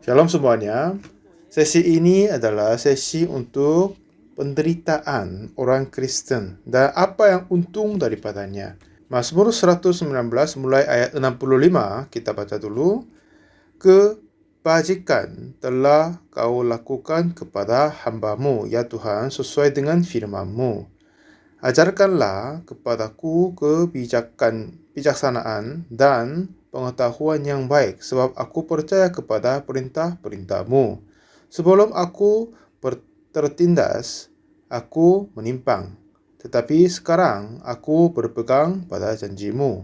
Shalom semuanya. Sesi ini adalah sesi untuk penderitaan orang Kristen dan apa yang untung daripadanya. Mazmur 119 mulai ayat 65 kita baca dulu. Kebajikan telah kau lakukan kepada hamba-Mu, ya Tuhan, sesuai dengan firman-Mu. Ajarkanlah kepadaku bijaksanaan dan pengetahuan yang baik, sebab aku percaya kepada perintah-perintah-Mu. Sebelum aku tertindas, aku menyimpang. Tetapi sekarang aku berpegang pada janji-Mu.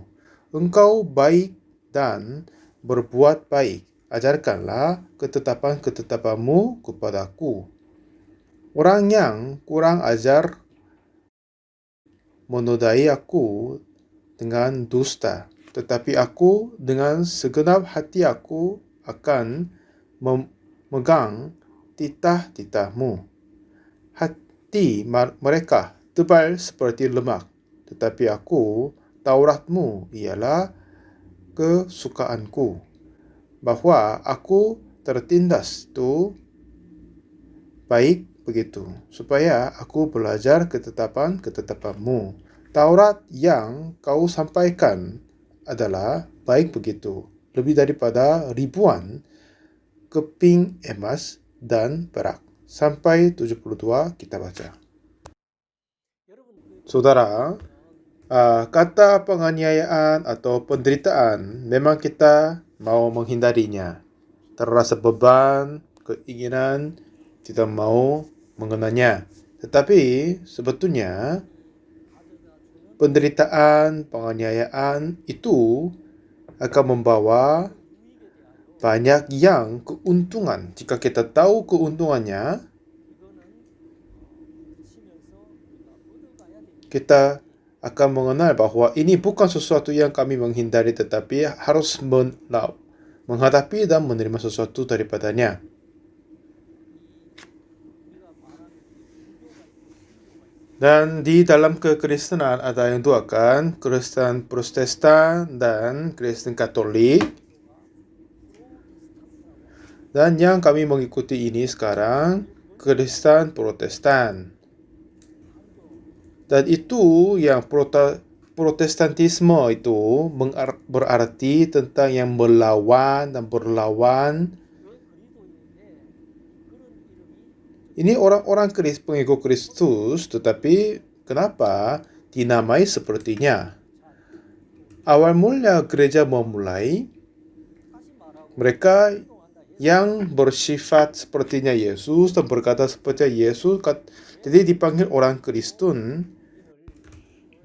Engkau baik dan berbuat baik. Ajarkanlah ketetapan-ketetapan-Mu kepadaku. Orang yang kurang ajar menodai aku dengan dusta, tetapi aku dengan segenap hati aku akan memegang titah-titah-Mu. Hati mereka tebal seperti lemak, tetapi aku, Taurat-Mu ialah kesukaanku. Bahwa aku tertindas itu baik begitu, supaya aku belajar ketetapan-ketetapan-Mu. Taurat yang kau sampaikan adalah baik begitu, lebih daripada ribuan keping emas dan perak. Sampai 72 kita baca. Saudara, kata penganiayaan atau penderitaan memang kita mau menghindarinya. Terasa beban, keinginan, tidak mau mengenanya. Tetapi sebetulnya penderitaan, penganiayaan itu akan membawa banyak yang keuntungan. Jika kita tahu keuntungannya, kita akan mengenal bahwa ini bukan sesuatu yang kami menghindari, tetapi harus menghadapi dan menerima sesuatu daripadanya. Dan di dalam kekristenan ada yang dua kan, Kristen Protestan dan Kristen Katolik. Dan yang kami mengikuti ini sekarang, Kristen Protestan. Dan itu yang Protestantisme itu berarti tentang yang melawan dan berlawan. Ini orang-orang pengikut Kristus, tetapi kenapa dinamai sepertinya? Awal mula gereja memulai, mereka yang bersifat sepertinya Yesus dan berkata seperti Yesus, jadi dipanggil orang Kristen.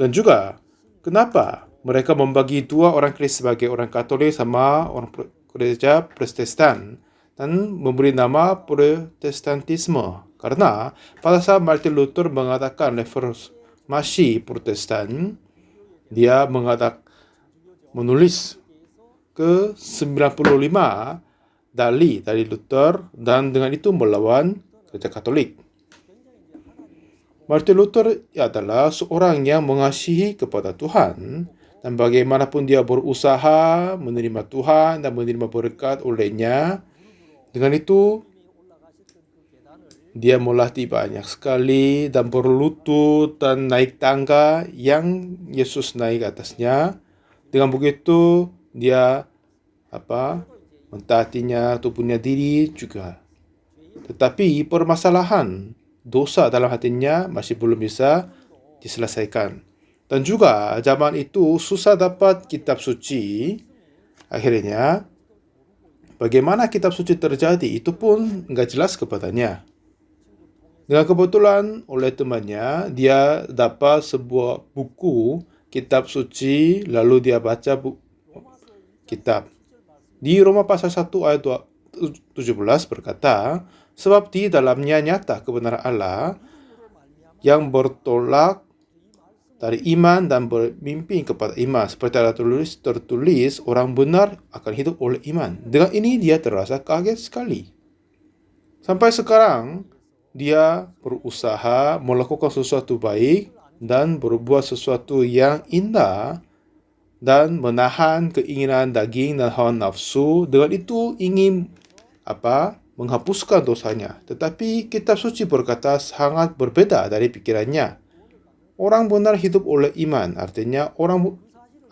Dan juga, kenapa mereka membagi dua orang Kristen sebagai orang Katolik sama orang gereja Protestan dan memberi nama Protestantisme? Karena pada saat Martin Luther mengatakan reformasi Protestan, dia menulis ke 95 dalih dari Luther dan dengan itu melawan gereja Katolik. Martin Luther adalah seorang yang mengasihi kepada Tuhan dan bagaimanapun dia berusaha menerima Tuhan dan menerima berkat olehnya, dengan itu dia melatih banyak sekali dan berlutut dan naik tangga yang Yesus naik atasnya. Dengan begitu dia mentaatinya tubuhnya diri juga. Tetapi permasalahan dosa dalam hatinya masih belum bisa diselesaikan. Dan juga zaman itu susah dapat kitab suci. Akhirnya bagaimana kitab suci terjadi itu pun enggak jelas kepadanya. Dengan kebetulan oleh temannya dia dapat sebuah buku kitab suci, lalu dia baca kitab. Di Roma pasal 1 ayat 17 berkata, sebab di dalamnya nyata kebenaran Allah yang bertolak dari iman dan bermimpi kepada iman. Seperti ada tertulis, orang benar akan hidup oleh iman. Dengan ini dia terasa kaget sekali. Sampai sekarang, dia berusaha melakukan sesuatu baik dan berbuat sesuatu yang indah dan menahan keinginan daging dan hawa nafsu. Dengan itu ingin menghapuskan dosanya. Tetapi kitab suci berkata sangat berbeda dari pikirannya. Orang benar hidup oleh iman, artinya orang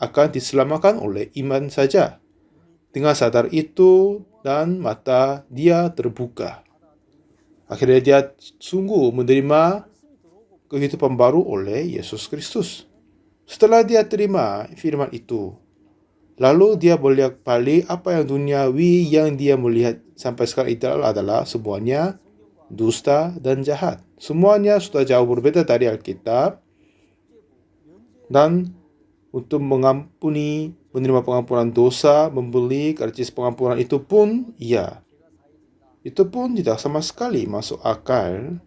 akan diselamatkan oleh iman saja. Dengan sadar itu dan mata dia terbuka. Akhirnya dia sungguh menerima kehidupan baru oleh Yesus Kristus. Setelah dia terima firman itu, lalu dia bolak balik apa yang duniawi yang dia melihat sampai sekarang itu adalah semuanya dusta dan jahat. Semuanya sudah jauh berbeda dari Alkitab. Dan untuk mengampuni, menerima pengampunan dosa, membeli karcis pengampunan itu pun, itu pun tidak sama sekali masuk akal.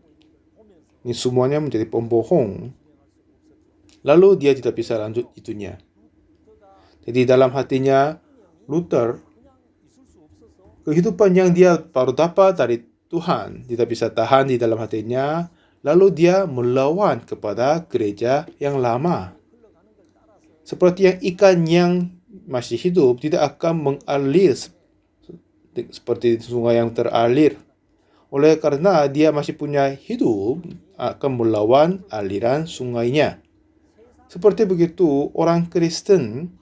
Ini semuanya menjadi pembohong. Lalu dia tidak bisa lanjut itunya. Jadi dalam hatinya, Luther, kehidupan yang dia baru dapat dari Tuhan tidak bisa tahan di dalam hatinya. Lalu dia melawan kepada gereja yang lama. Seperti yang ikan yang masih hidup tidak akan mengalir seperti sungai yang teralir. Oleh karena dia masih punya hidup, akan melawan aliran sungainya. Seperti begitu, orang Kristen,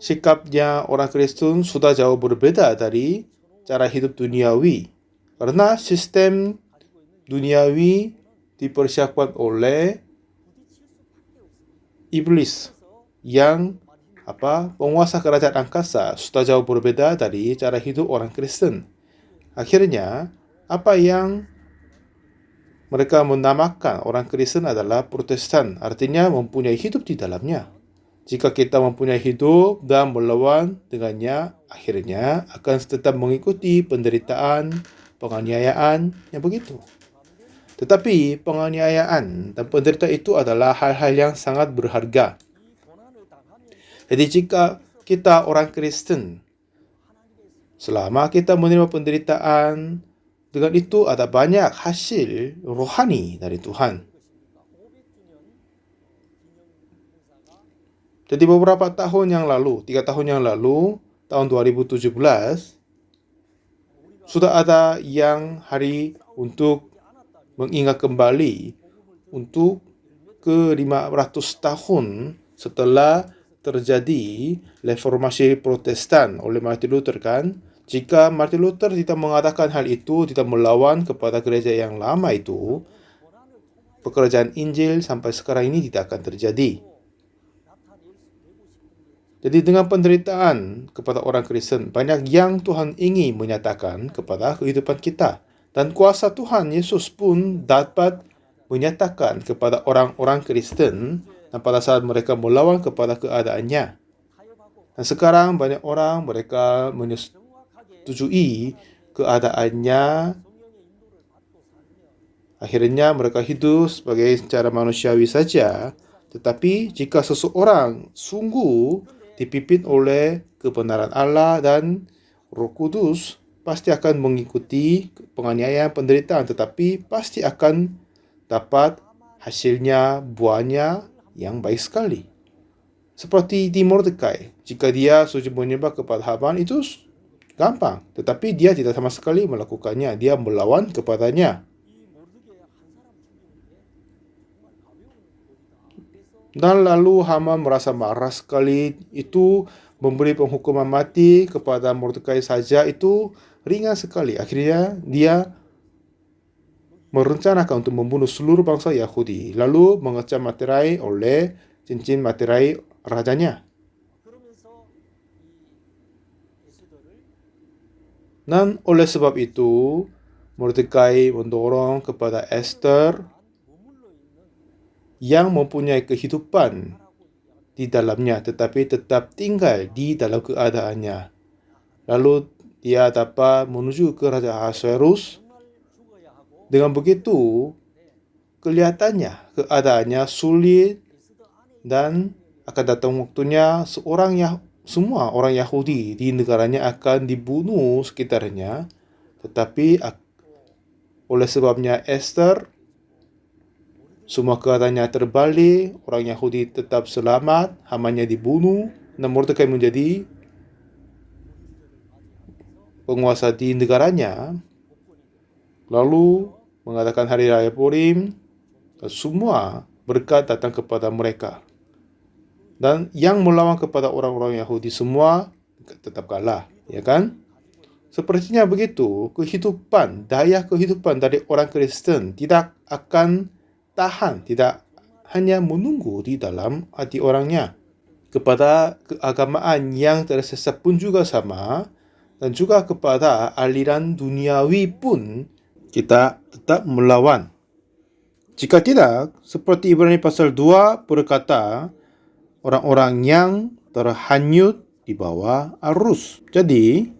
sikapnya orang Kristen sudah jauh berbeda dari cara hidup duniawi. Karena sistem duniawi dipersiapkan oleh iblis yang penguasa kerajaan angkasa sudah jauh berbeda dari cara hidup orang Kristen. Akhirnya, apa yang mereka menamakan orang Kristen adalah Protestan, artinya mempunyai hidup di dalamnya. Jika kita mempunyai hidup dan melawan dengannya, akhirnya akan tetap mengikuti penderitaan, penganiayaan, yang begitu. Tetapi penganiayaan dan penderitaan itu adalah hal-hal yang sangat berharga. Jadi jika kita orang Kristen, selama kita menerima penderitaan, dengan itu ada banyak hasil rohani dari Tuhan. Jadi beberapa tahun yang lalu, 3 tahun yang lalu, tahun 2017, sudah ada yang hari untuk mengingat kembali untuk ke-500 tahun setelah terjadi reformasi Protestan oleh Martin Luther kan. Jika Martin Luther tidak mengatakan hal itu, tidak melawan kepada gereja yang lama itu, pekerjaan Injil sampai sekarang ini tidak akan terjadi. Jadi dengan penderitaan kepada orang Kristen, banyak yang Tuhan ingin menyatakan kepada kehidupan kita. Dan kuasa Tuhan Yesus pun dapat menyatakan kepada orang-orang Kristen dan pada saat mereka melawan kepada keadaannya. Dan sekarang banyak orang mereka menyetujui keadaannya. Akhirnya mereka hidup sebagai secara manusiawi saja. Tetapi jika seseorang sungguh dipimpin oleh kebenaran Allah dan Roh Kudus, pasti akan mengikuti penganiayaan, penderitaan, tetapi pasti akan dapat hasilnya, buahnya yang baik sekali. Seperti di Mordekai, jika dia sujud menyembah kepada Haman, itu gampang, tetapi dia tidak sama sekali melakukannya, dia melawan kepadanya. Dan lalu Haman merasa marah sekali, itu memberi penghukuman mati kepada Mordekai saja itu ringan sekali. Akhirnya dia merencanakan untuk membunuh seluruh bangsa Yahudi, lalu mengecam materai oleh cincin materai rajanya. Dan oleh sebab itu, Mordekai mendorong kepada Esther yang mempunyai kehidupan di dalamnya, tetapi tetap tinggal di dalam keadaannya. Lalu dia dapat menuju ke Raja Ahasuerus. Dengan begitu, kelihatannya keadaannya sulit dan akan datang waktunya semua orang Yahudi di negaranya akan dibunuh sekitarnya. Tetapi oleh sebabnya Esther, semua keadaannya terbalik, orang Yahudi tetap selamat, Hamannya dibunuh, dan Mordekai menjadi penguasa di negaranya, lalu mengadakan hari raya Purim, dan semua berkat datang kepada mereka. Dan yang melawan kepada orang-orang Yahudi semua tetap kalah, ya kan? Sepertinya begitu, daya kehidupan dari orang Kristen tidak akan tahan, tidak hanya menunggu di dalam hati orangnya. Kepada keagamaan yang tersesat pun juga sama, dan juga kepada aliran duniawi pun kita tetap melawan. Jika tidak, seperti Ibrani pasal 2 berkata, orang-orang yang terhanyut di bawah arus. Jadi,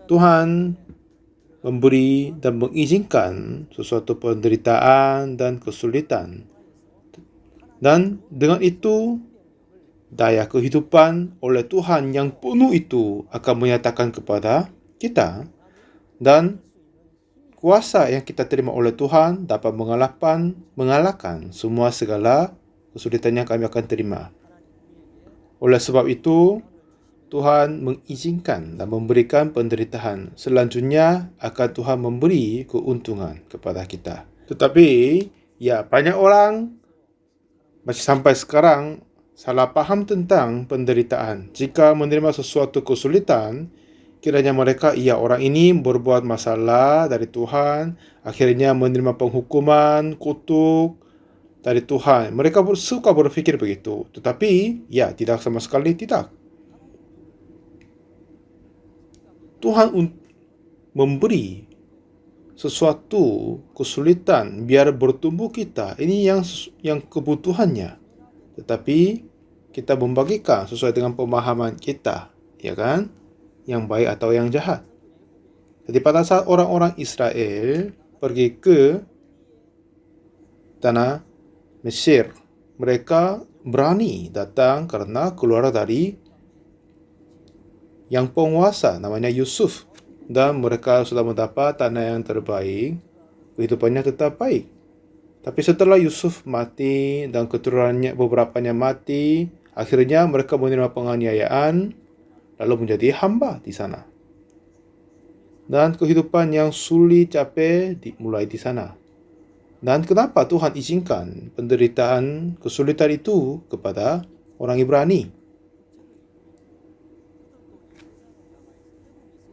Tuhan memberi dan mengizinkan sesuatu penderitaan dan kesulitan. Dan dengan itu, daya kehidupan oleh Tuhan yang penuh itu akan menyatakan kepada kita, dan kuasa yang kita terima oleh Tuhan dapat mengalahkan semua segala kesulitan yang kami akan terima. Oleh sebab itu, Tuhan mengizinkan dan memberikan penderitaan. Selanjutnya akan Tuhan memberi keuntungan kepada kita. Tetapi, banyak orang masih sampai sekarang salah paham tentang penderitaan. Jika menerima sesuatu kesulitan, kiranya mereka, orang ini berbuat masalah dari Tuhan, akhirnya menerima penghukuman, kutuk dari Tuhan. Mereka suka berpikir begitu. Tetapi, tidak, sama sekali tidak. Tuhan memberi sesuatu kesulitan biar bertumbuh kita. Ini yang kebutuhannya. Tetapi kita membagikan sesuai dengan pemahaman kita, ya kan? Yang baik atau yang jahat. Jadi pada saat orang-orang Israel pergi ke tanah Mesir, mereka berani datang karena keluar dari yang penguasa namanya Yusuf, dan mereka sudah mendapat tanah yang terbaik, kehidupannya tetap baik. Tapi setelah Yusuf mati dan keturunannya beberapanya mati, akhirnya mereka menerima penganiayaan, lalu menjadi hamba di sana. Dan kehidupan yang sulit capek dimulai di sana. Dan kenapa Tuhan izinkan penderitaan, kesulitan itu kepada orang Ibrani?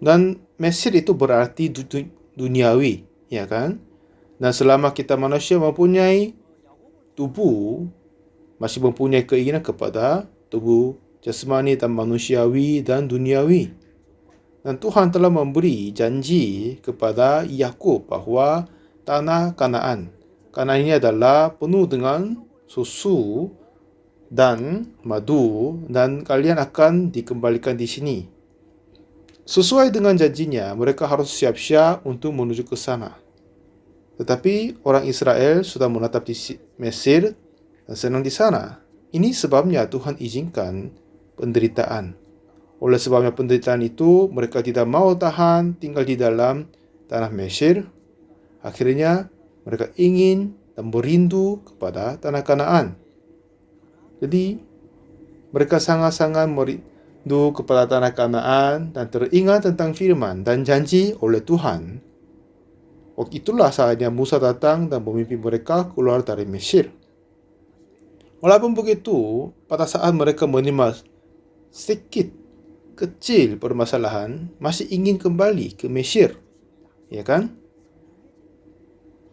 Dan Mesir itu berarti duniawi, ya kan? Dan selama kita manusia mempunyai tubuh, masih mempunyai keinginan kepada tubuh jasmani dan manusiawi dan duniawi. Dan Tuhan telah memberi janji kepada Yakub bahawa tanah Kanaan ini adalah penuh dengan susu dan madu, dan kalian akan dikembalikan di sini. Sesuai dengan janjinya, mereka harus siap-siap untuk menuju ke sana. Tetapi orang Israel sudah menetap di Mesir dan senang di sana. Ini sebabnya Tuhan izinkan penderitaan. Oleh sebabnya penderitaan itu, mereka tidak mau tahan tinggal di dalam tanah Mesir. Akhirnya mereka ingin dan merindu kepada tanah Kanaan. Jadi mereka sangat-sangat merindu kepada tanah Kanaan dan teringat tentang firman dan janji oleh Tuhan. Waktu itulah saatnya Musa datang dan memimpin mereka keluar dari Mesir. Walaupun begitu, pada saat mereka menerima sedikit kecil permasalahan, masih ingin kembali ke Mesir, ya kan?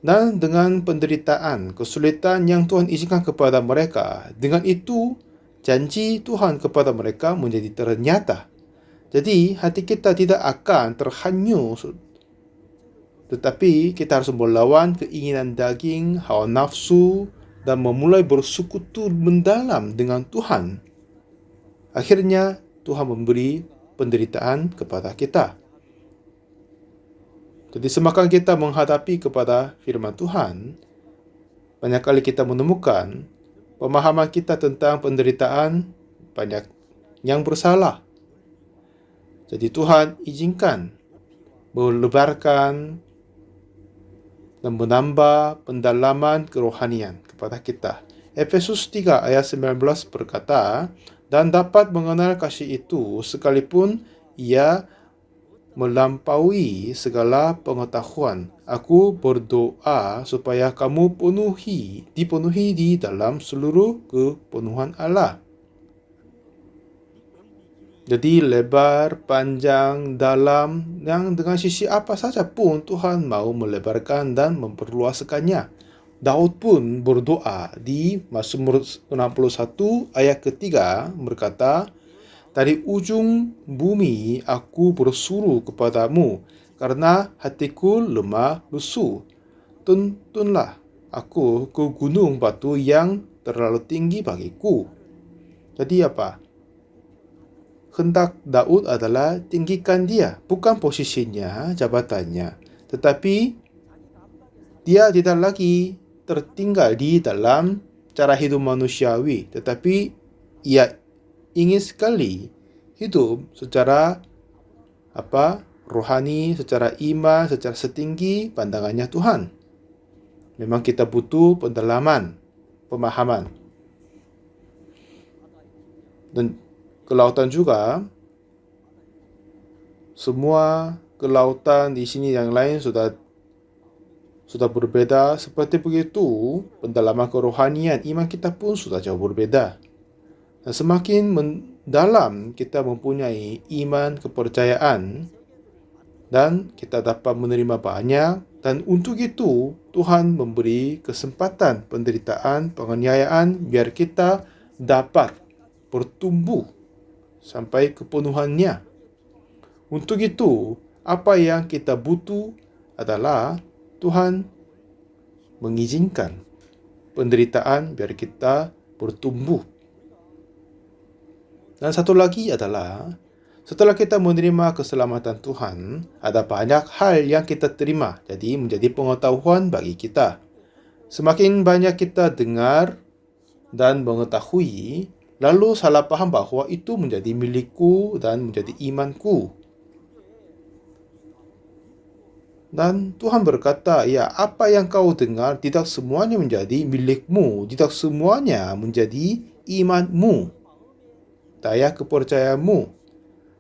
Dan dengan penderitaan, kesulitan yang Tuhan izinkan kepada mereka, dengan itu janji Tuhan kepada mereka menjadi ternyata. Jadi hati kita tidak akan terhanyut, tetapi kita harus melawan keinginan daging, hawa nafsu, dan memulai bersekutu mendalam dengan Tuhan. Akhirnya Tuhan memberi penderitaan kepada kita. Jadi semakin kita menghadapi kepada firman Tuhan, banyak kali kita menemukan pemahaman kita tentang penderitaan banyak yang bersalah. Jadi Tuhan izinkan melebarkan dan menambah pendalaman kerohanian kepada kita. Efesus 3 ayat 19 berkata, dan dapat mengenal kasih itu sekalipun ia melampaui segala pengetahuan. Aku berdoa supaya kamu dipenuhi di dalam seluruh kepenuhan Allah. Jadi lebar, panjang, dalam, yang dengan sisi apa saja pun Tuhan mau melebarkan dan memperluaskannya. Daud pun berdoa di Mazmur 61 ayat ketiga berkata, dari ujung bumi aku berseru kepadamu, karena hatiku lemah lesu. Tuntunlah aku ke gunung batu yang terlalu tinggi bagiku. Jadi apa? Hendak Daud adalah tinggikan dia, bukan posisinya, jabatannya. Tetapi dia tidak lagi tertinggal di dalam cara hidup manusiawi, tetapi ia ingin sekali hidup secara rohani, secara iman, secara setinggi pandangannya Tuhan. Memang kita butuh pendalaman, pemahaman. Dan kelautan juga, semua kelautan di sini yang lain sudah berbeda. Seperti begitu, pendalaman kerohanian iman kita pun sudah jauh berbeda. Dan semakin mendalam kita mempunyai iman, kepercayaan, dan kita dapat menerima banyak, dan untuk itu Tuhan memberi kesempatan penderitaan, penganiayaan biar kita dapat bertumbuh sampai kepenuhannya. Untuk itu, apa yang kita butuh adalah Tuhan mengizinkan penderitaan biar kita bertumbuh. Dan satu lagi adalah, setelah kita menerima keselamatan Tuhan, ada banyak hal yang kita terima, jadi menjadi pengetahuan bagi kita. Semakin banyak kita dengar dan mengetahui, lalu salah paham bahwa itu menjadi milikku dan menjadi imanku. Dan Tuhan berkata, ya, apa yang kau dengar tidak semuanya menjadi milikmu, tidak semuanya menjadi imanmu, daya kepercayaanmu.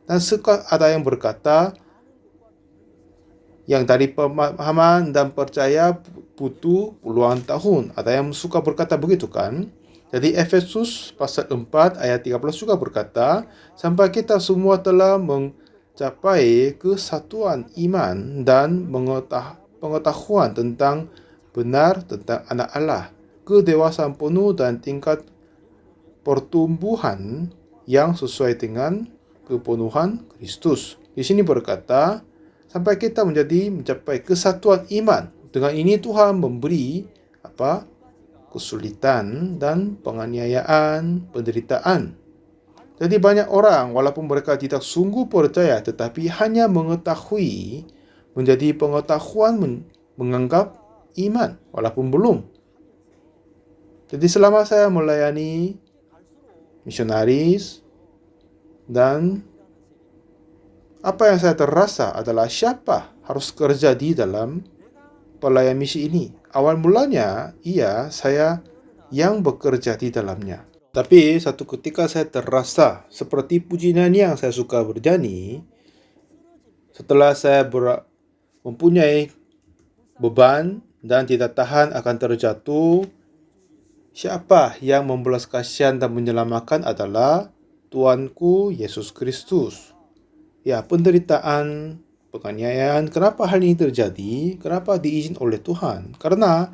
Dan ada yang berkata, yang dari pemahaman dan percaya butuh puluhan tahun. Ada yang suka berkata begitu kan? Jadi Efesus pasal 4 ayat 13 juga berkata, sampai kita semua telah mencapai kesatuan iman dan pengetahuan tentang benar tentang anak Allah, kedewasaan penuh dan tingkat pertumbuhan yang sesuai dengan kepenuhan Kristus. Di sini berkata, sampai kita mencapai kesatuan iman. Dengan ini Tuhan memberi kesulitan dan penganiayaan, penderitaan. Jadi banyak orang walaupun mereka tidak sungguh percaya tetapi hanya mengetahui, menjadi pengetahuan menganggap iman walaupun belum. Jadi selama saya melayani misionaris, dan apa yang saya terasa adalah siapa harus kerja di dalam pelayan misi ini. Awal mulanya, saya yang bekerja di dalamnya. Tapi satu ketika saya terasa seperti puji nyanyi yang saya suka bernyanyi, setelah saya mempunyai beban dan tidak tahan akan terjatuh, siapa yang membelas kasihan dan menyelamatkan adalah Tuanku Yesus Kristus. Ya, penderitaan, penganiayaan, kenapa hal ini terjadi? Kenapa diizinkan oleh Tuhan? Karena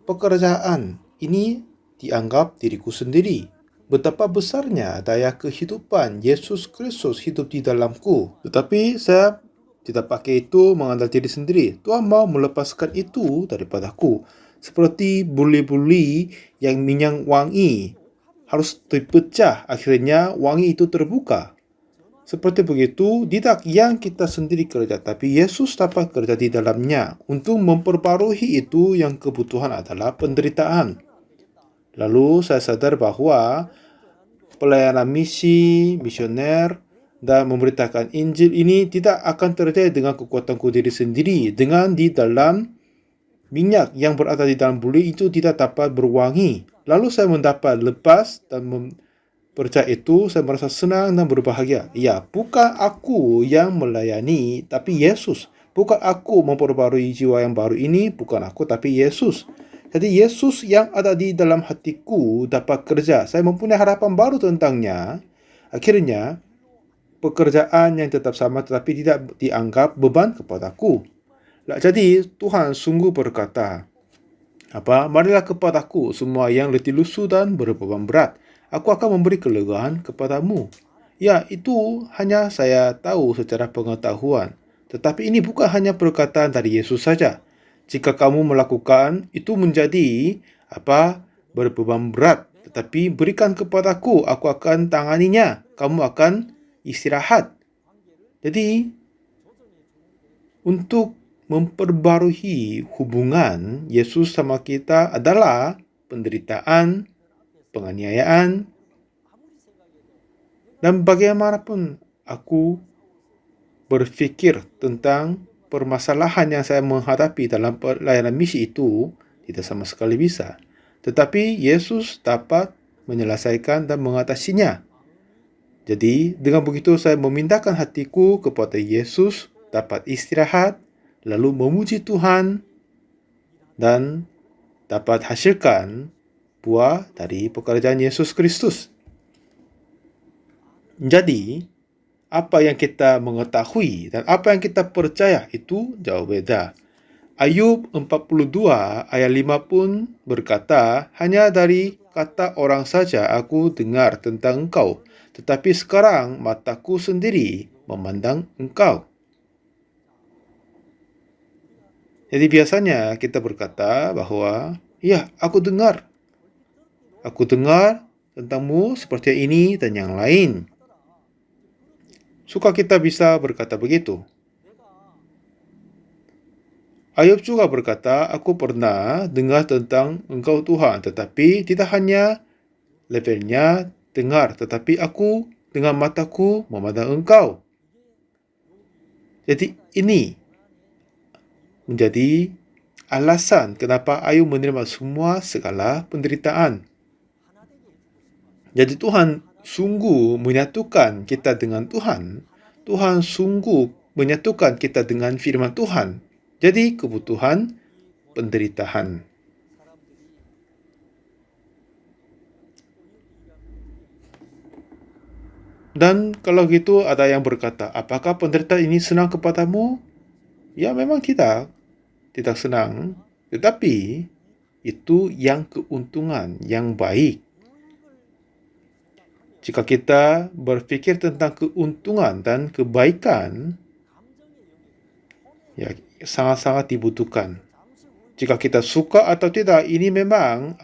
pekerjaan ini dianggap diriku sendiri. Betapa besarnya daya kehidupan Yesus Kristus hidup di dalamku. Tetapi saya tidak pakai itu mengandalkan diri sendiri. Tuhan mau melepaskan itu daripadaku. Seperti buli-buli yang minyak wangi harus dipecah, akhirnya wangi itu terbuka. Seperti begitu, tidak yang kita sendiri kerja, tapi Yesus dapat kerja di dalamnya. Untuk memperbarui itu, yang kebutuhan adalah penderitaan. Lalu saya sadar bahwa pelayanan misi, misioner, dan memberitakan Injil ini tidak akan terjadi dengan kekuatanku diri sendiri. Dengan di dalam minyak yang berada di dalam buli itu tidak dapat berwangi. Lalu saya mendapat lepas dan percaya itu, saya merasa senang dan berbahagia. Ya, bukan aku yang melayani, tapi Yesus. Bukan aku memperbarui jiwa yang baru ini, bukan aku, tapi Yesus. Jadi Yesus yang ada di dalam hatiku dapat kerja. Saya mempunyai harapan baru tentangnya. Akhirnya, pekerjaan yang tetap sama tetapi tidak dianggap beban kepadaku. Jadi Tuhan sungguh berkata, marilah kepadaku semua yang letih lesu dan berbeban berat. Aku akan memberi kelegaan kepadamu. Ya, itu hanya saya tahu secara pengetahuan. Tetapi ini bukan hanya perkataan dari Yesus saja. Jika kamu melakukan itu menjadi berbeban berat, tetapi berikan kepadaku, aku akan tanganinya. Kamu akan istirahat. Jadi, untuk memperbarui hubungan Yesus sama kita adalah penderitaan, penganiayaan, dan bagaimanapun aku berfikir tentang permasalahan yang saya menghadapi dalam pelayanan misi itu tidak sama sekali bisa. Tetapi Yesus dapat menyelesaikan dan mengatasinya. Jadi, dengan begitu saya memindahkan hatiku kepada Yesus, dapat istirahat, lalu memuji Tuhan, dan dapat hasilkan buah dari pekerjaan Yesus Kristus. Jadi, apa yang kita mengetahui dan apa yang kita percaya itu jauh beda. Ayub 42 ayat 5 pun berkata, hanya dari kata orang saja aku dengar tentang engkau, tetapi sekarang mataku sendiri memandang engkau. Jadi biasanya kita berkata bahwa, ya, aku dengar tentangmu seperti ini dan yang lain. Suka kita bisa berkata begitu. Ayub juga berkata, aku pernah dengar tentang engkau Tuhan, tetapi tidak hanya levelnya dengar, tetapi aku dengan mataku memandang engkau. Jadi ini menjadi alasan kenapa Ayub menerima semua segala penderitaan. Jadi Tuhan sungguh menyatukan kita dengan Tuhan. Tuhan sungguh menyatukan kita dengan firman Tuhan. Jadi kebutuhan penderitaan. Dan kalau gitu ada yang berkata, apakah penderitaan ini senang kepadamu? Ya, memang tidak senang. Tetapi itu yang keuntungan, yang baik. Jika kita berfikir tentang keuntungan dan kebaikan, ya sangat-sangat dibutuhkan. Jika kita suka atau tidak, ini memang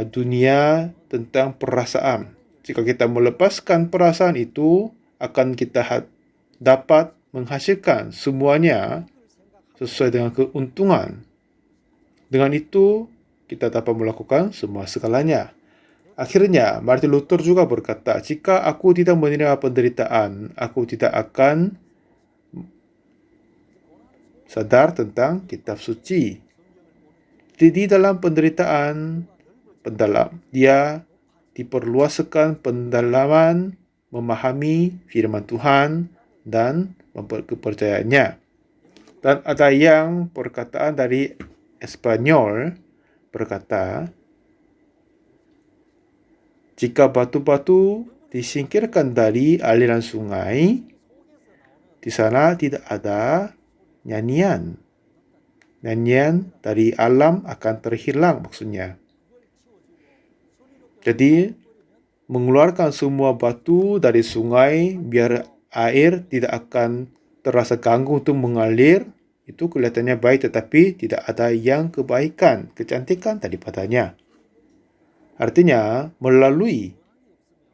dunia tentang perasaan. Jika kita melepaskan perasaan itu, akan kita dapat menghasilkan semuanya sesuai dengan keuntungan. Dengan itu, kita dapat melakukan semua segalanya. Akhirnya, Martin Luther juga berkata, jika aku tidak menerima penderitaan, aku tidak akan sadar tentang kitab suci. Jadi dalam penderitaan, dia diperluaskan pendalaman memahami firman Tuhan dan kepercayaannya. Dan ada yang perkataan dari Espanyol berkata, jika batu-batu disingkirkan dari aliran sungai, di sana tidak ada nyanyian. Nyanyian dari alam akan terhilang maksudnya. Jadi, mengeluarkan semua batu dari sungai biar air tidak akan terasa ganggu untuk mengalir, itu kelihatannya baik tetapi tidak ada yang kebaikan, kecantikan daripadanya. Artinya, melalui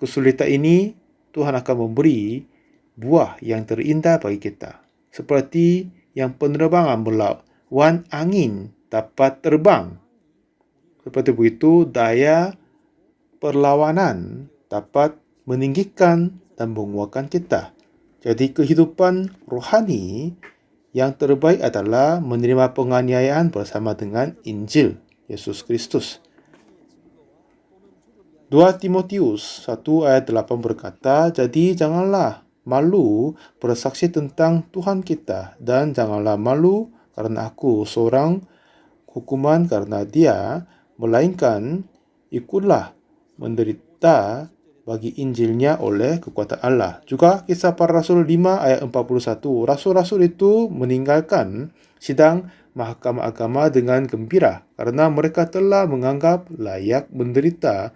kesulitan ini, Tuhan akan memberi buah yang terindah bagi kita. Seperti yang penerbangan melawan angin dapat terbang. Seperti begitu, daya perlawanan dapat meninggikan dan menguatkan kita. Jadi kehidupan rohani yang terbaik adalah menerima penganiayaan bersama dengan Injil Yesus Kristus. 2 Timotius 1 ayat 8 berkata, jadi janganlah malu bersaksi tentang Tuhan kita dan janganlah malu karena aku seorang hukuman karena dia, melainkan ikutlah menderita bagi Injilnya oleh kekuatan Allah. Juga kisah para Rasul 5 ayat 41. Rasul-rasul itu meninggalkan sidang mahkamah agama dengan gembira karena mereka telah menganggap layak menderita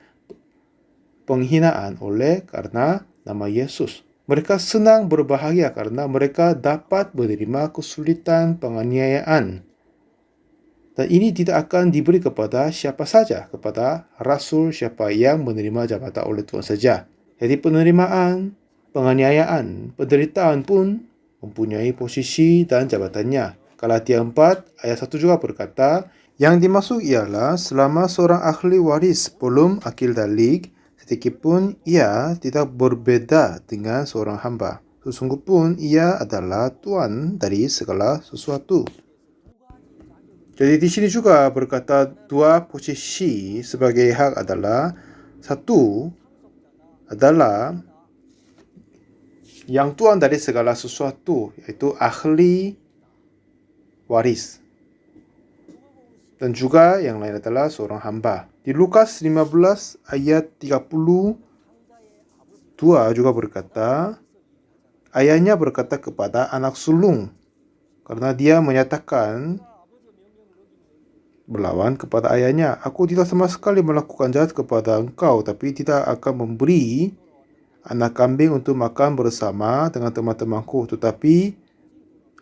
penghinaan oleh karena nama Yesus. Mereka senang berbahagia karena mereka dapat menerima kesulitan penganiayaan. Dan ini tidak akan diberi kepada siapa saja, kepada rasul siapa yang menerima jabatan oleh Tuhan saja. Jadi penerimaan, penganiayaan, penderitaan pun mempunyai posisi dan jabatannya. Galatia 4 ayat 1 juga berkata, yang dimaksud ialah selama seorang ahli waris belum akil balik, sedikitpun ia tidak berbeda dengan seorang hamba. Sesungguhpun ia adalah tuan dari segala sesuatu. Jadi di sini juga berkata dua posisi sebagai hak adalah satu adalah yang tuan dari segala sesuatu, iaitu ahli waris. Dan juga yang lain adalah seorang hamba. Di Lukas 15 ayat 32 juga berkata, ayahnya berkata kepada anak sulung, karena dia menyatakan berlawan kepada ayahnya, aku tidak sama sekali melakukan jahat kepada engkau, tapi tidak akan memberi anak kambing untuk makan bersama dengan teman-temanku. Tetapi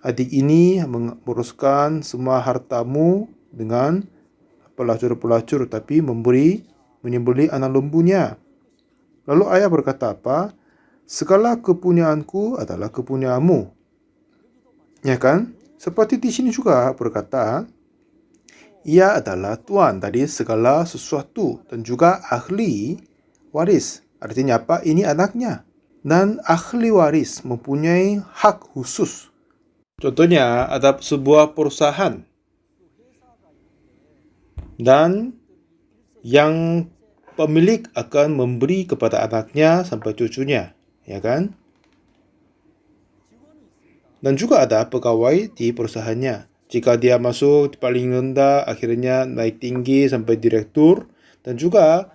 adik ini menguruskan semua hartamu dengan pelacur-pelacur, tapi menyembelih anak lembunya. Lalu ayah berkata apa? Segala kepunyaanku adalah kepunyaanmu. Ya kan? Seperti di sini juga berkata, ia adalah tuan dari segala sesuatu dan juga ahli waris. Artinya apa? Ini anaknya. Dan ahli waris mempunyai hak khusus. Contohnya ada sebuah perusahaan dan yang pemilik akan memberi kepada anaknya sampai cucunya, ya kan? Dan juga ada pegawai di perusahaannya. Jika dia masuk paling rendah, akhirnya naik tinggi sampai direktur, dan juga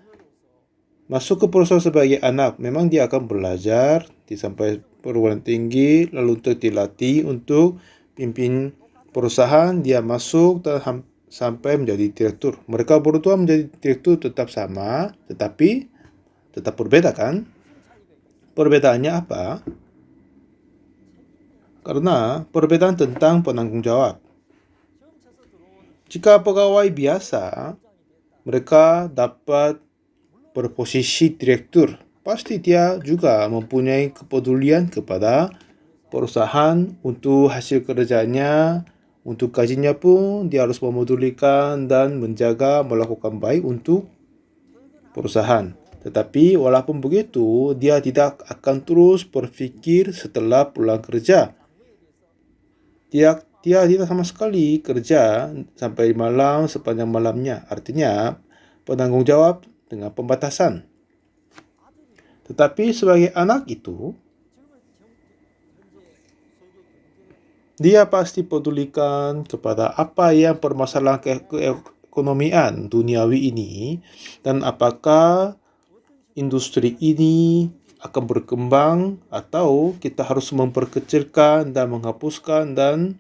masuk ke perusahaan sebagai anak, memang dia akan belajar sampai perguruan tinggi, lalu untuk dilatih untuk pimpin perusahaan, dia masuk dan sampai menjadi direktur. Mereka berdua menjadi direktur tetap sama, tetapi tetap berbeda kan? Perbedaannya apa? Karena perbedaan tentang penanggung jawab. Jika pegawai biasa, mereka dapat berposisi direktur. Pasti dia juga mempunyai kepedulian kepada perusahaan untuk hasil kerjanya, untuk gajinya pun dia harus memedulikan dan menjaga melakukan baik untuk perusahaan. Tetapi walaupun begitu, dia tidak akan terus berpikir setelah pulang kerja. Dia tidak sama sekali kerja sampai malam sepanjang malamnya. Artinya penanggung jawab dengan pembatasan. Tetapi sebagai anak itu, dia pasti pedulikan kepada apa yang permasalahan keekonomian duniawi ini dan apakah industri ini akan berkembang atau kita harus memperkecilkan dan menghapuskan dan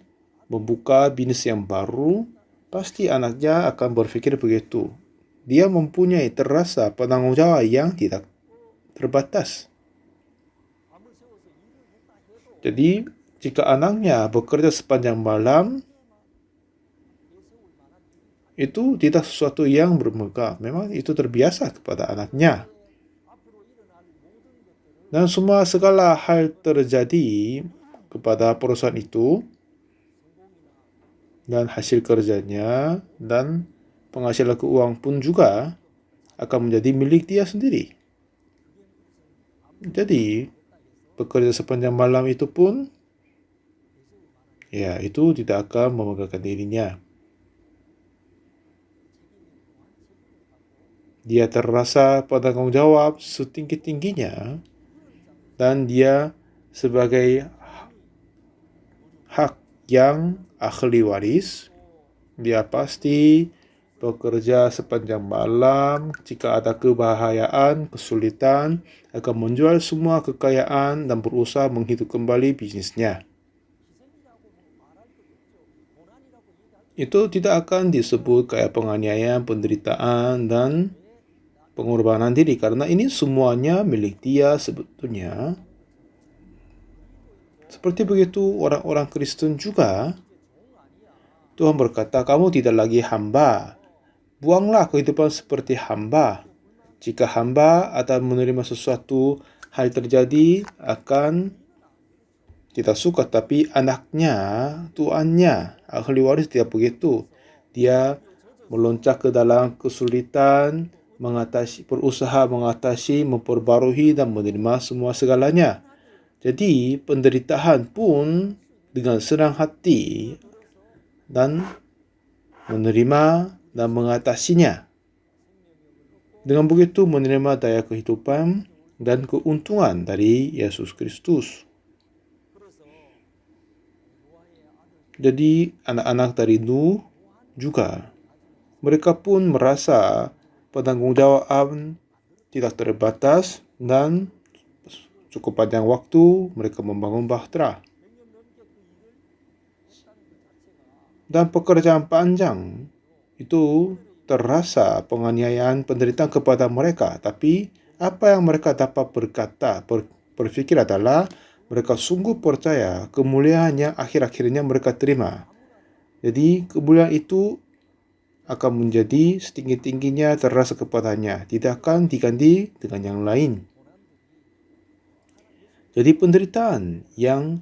membuka bisnis yang baru. Pasti anaknya akan berpikir begitu. Dia mempunyai terasa penanggung jawab yang tidak terbatas. Jadi jika anaknya bekerja sepanjang malam, itu tidak sesuatu yang bermegah. Memang itu terbiasa kepada anaknya. Dan segala hal terjadi kepada perusahaan itu dan hasil kerjanya dan penghasilan keuangan pun juga akan menjadi milik dia sendiri. Jadi bekerja sepanjang malam itu pun ya itu tidak akan memegahkan dirinya. Dia terasa bertanggungjawab setinggi-tingginya dan dia sebagai hak yang ahli waris, dia pasti bekerja sepanjang malam jika ada kebahayaan, kesulitan, akan menjual semua kekayaan dan berusaha menghidup kembali bisnisnya. Itu tidak akan disebut kayak penganiayaan, penderitaan, dan pengorbanan diri karena ini semuanya milik dia sebetulnya. Seperti begitu orang-orang Kristen juga, Tuhan berkata, kamu tidak lagi hamba. Buanglah kehidupan seperti hamba. Jika hamba akan menerima sesuatu hal terjadi akan tidak suka, tapi anaknya, tuannya, ahli waris tidak begitu. Dia meloncat ke dalam kesulitan, berusaha mengatasi, memperbarui dan menerima semua segalanya. Jadi penderitaan pun dengan senang hati dan menerima dan mengatasinya. Dengan begitu menerima daya kehidupan dan keuntungan dari Yesus Kristus. Jadi anak-anak dari Nuh juga, mereka pun merasa penanggungjawab tidak terbatas dan cukup panjang waktu mereka membangun bahtera. Dan pekerjaan panjang itu terasa penganiayaan, penderitaan kepada mereka. Tapi apa yang mereka dapat berpikir adalah mereka sungguh percaya kemuliaan yang akhir-akhirnya mereka terima. Jadi kemuliaan itu akan menjadi setinggi-tingginya terasa kepadanya. Tidak akan diganti dengan yang lain. Jadi penderitaan yang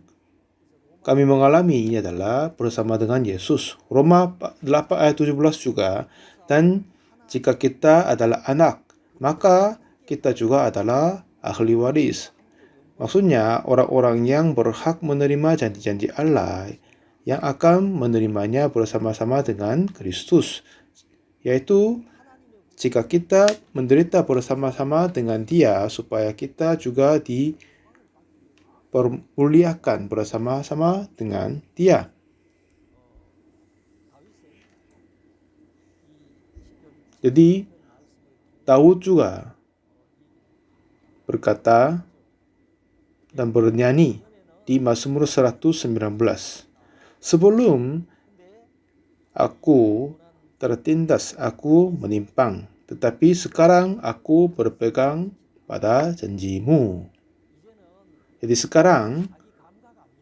kami mengalami ini adalah bersama dengan Yesus. Roma 8 ayat 17 juga. Dan jika kita adalah anak, maka kita juga adalah ahli waris. Maksudnya orang-orang yang berhak menerima janji-janji Allah yang akan menerimanya bersama-sama dengan Kristus. Yaitu jika kita menderita bersama-sama dengan Dia supaya kita juga dipermuliakan bersama-sama dengan Dia. Jadi Daud juga berkata dan bernyanyi di Mazmur 119. Sebelum aku tertindas, aku menyimpang, tetapi sekarang aku berpegang pada janji-Mu. Jadi sekarang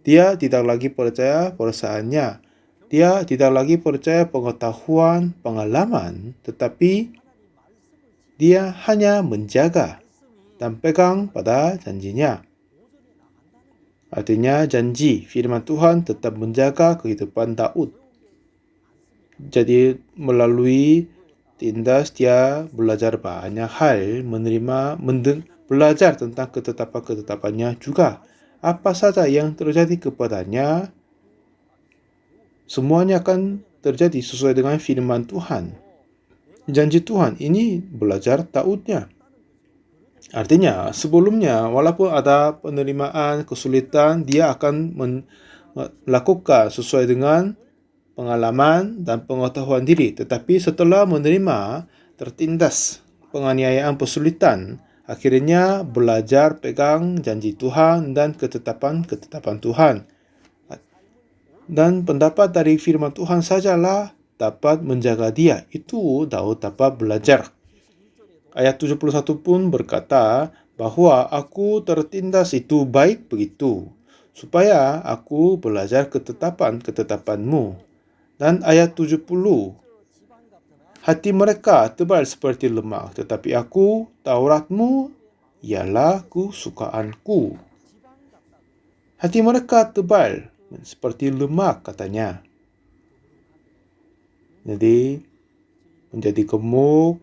dia tidak lagi percaya perasaannya. Dia tidak lagi percaya pengetahuan, pengalaman, tetapi dia hanya menjaga dan pegang pada janjinya. Artinya janji firman Tuhan tetap menjaga kehidupan Daud. Jadi melalui tindas dia belajar banyak hal, belajar tentang ketetapan-ketetapannya juga. Apa saja yang terjadi kepadanya, semuanya akan terjadi sesuai dengan firman Tuhan. Janji Tuhan ini belajar Daudnya. Artinya sebelumnya walaupun ada penerimaan, kesulitan, dia akan melakukan sesuai dengan pengalaman dan pengetahuan diri. Tetapi setelah menerima tertindas penganiayaan, kesulitan, akhirnya belajar pegang janji Tuhan dan ketetapan-ketetapan Tuhan. Dan pendapat dari firman Tuhan sajalah dapat menjaga dia. Itu Daud dapat belajar. Ayat 71 pun berkata bahwa aku tertindas itu baik begitu, supaya aku belajar ketetapan-ketetapan-Mu. Dan ayat 70, hati mereka tebal seperti lemak, tetapi aku, Taurat-Mu, ialah kesukaanku. Hati mereka tebal seperti lemak, katanya. Jadi, menjadi gemuk,